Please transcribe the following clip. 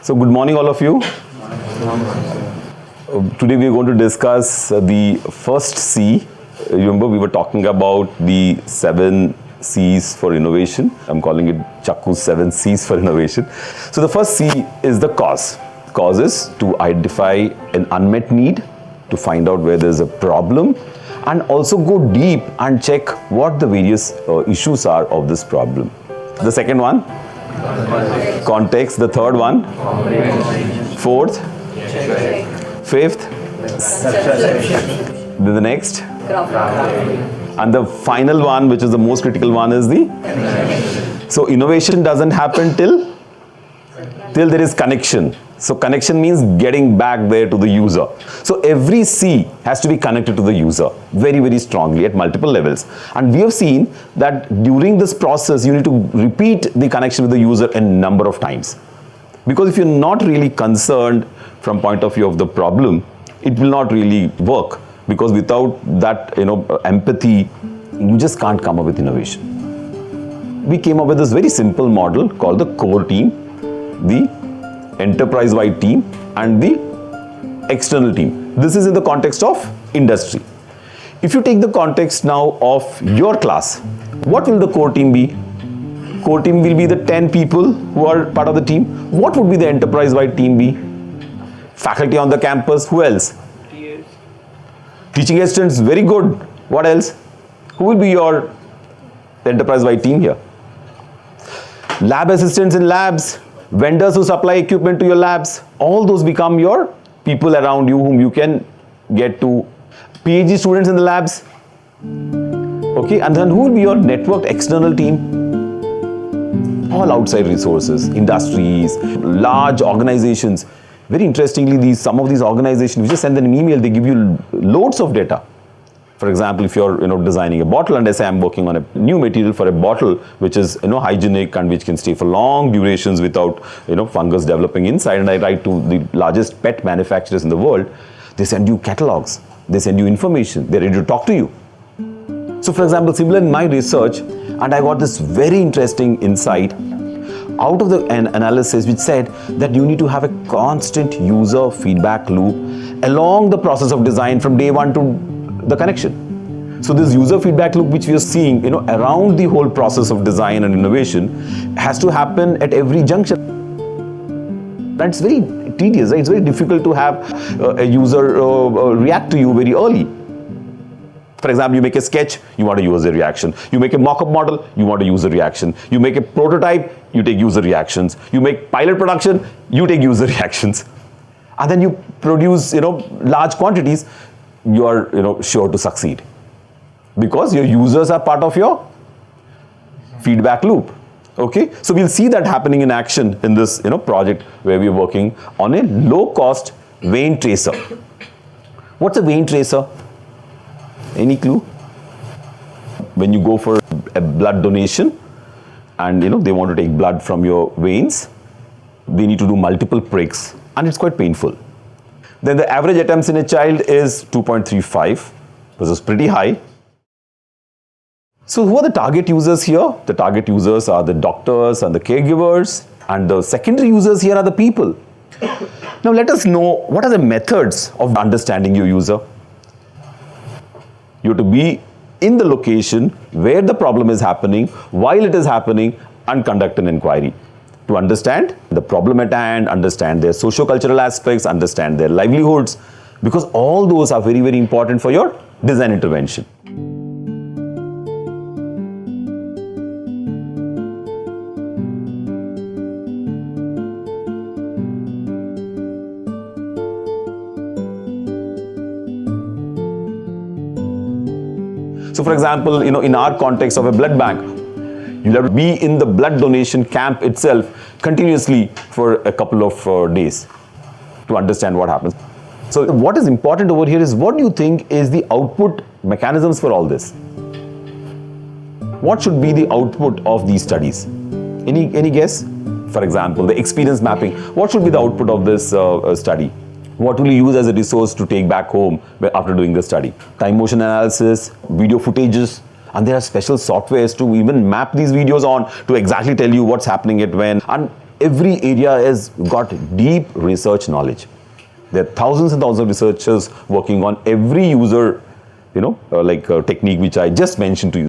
So good morning all of you. Today we are going to discuss the first C. Remember we were talking about the 7 C's for innovation. I'm calling it Chakku's 7 C's for innovation. So the first C is the cause. Cause is to identify an unmet need, to find out where there's a problem, and also go deep and check what the various issues are of this problem. The second one, context. The third one, fourth, fifth, then the next, and the final one, which is the most critical one, is the so innovation doesn't happen till there is connection. So connection means getting back there to the user. So every C has to be connected to the user very, very strongly at multiple levels. And we have seen that during this process, you need to repeat the connection with the user a number of times. Because if you're not really concerned from point of view of the problem, it will not really work. Because without that, empathy, you just can't come up with innovation. We came up with this very simple model called the core team, the enterprise-wide team, and the external team. This is in the context of industry. If you take the context now of your class, what will the core team be? Core team will be the 10 people who are part of the team. What would be the enterprise-wide team be? Faculty on the campus. Who else? Teaching assistants. Very good. What else? Who will be your enterprise-wide team here? Lab assistants in labs. Vendors who supply equipment to your labs, all those become your people around you whom you can get to. PhD students in the labs. Okay, and then who will be your networked external team? All outside resources, industries, large organizations. Very interestingly, some of these organizations, you just send them an email, they give you loads of data. For example, if you're designing a bottle and I say I'm working on a new material for a bottle which is hygienic and which can stay for long durations without fungus developing inside, and I write to the largest pet manufacturers in the world, they send you catalogs, they send you information, they're ready to talk to you. So for example, similar in my research, and I got this very interesting insight out of the analysis which said that you need to have a constant user feedback loop along the process of design from day one to the connection. So this user feedback loop which we are seeing around the whole process of design and innovation has to happen at every junction. That's very tedious, right? It's very difficult to have a user react to you very early. For example, you make a sketch, you want a user reaction. You make a mock-up model, you want a user reaction. You make a prototype, you take user reactions. You make pilot production, you take user reactions. And then you produce large quantities, you are sure to succeed because your users are part of your feedback loop. Okay, so we'll see that happening in action in this project where we're working on a low cost vein tracer. What's a vein tracer? Any clue? When you go for a blood donation and they want to take blood from your veins, they need to do multiple pricks and it's quite painful. Then the average attempts in a child is 2.35, which is pretty high. So who are the target users here? The target users are the doctors and the caregivers, and the secondary users here are the people. Now let us know what are the methods of understanding your user. You have to be in the location where the problem is happening, while it is happening, and conduct an inquiry. To understand the problem at hand, understand their socio-cultural aspects, understand their livelihoods, because all those are very, very important for your design intervention. So for example, in our context of a blood bank, you'll have to be in the blood donation camp itself continuously for a couple of days to understand what happens. So what is important over here is what do you think is the output mechanisms for all this? What should be the output of these studies? Any guess? For example, the experience mapping. What should be the output of this study? What will you use as a resource to take back home after doing the study? Time motion analysis, video footages, and there are special softwares to even map these videos on to exactly tell you what's happening at when. And every area has got deep research knowledge. There are thousands and thousands of researchers working on every user, technique which I just mentioned to you.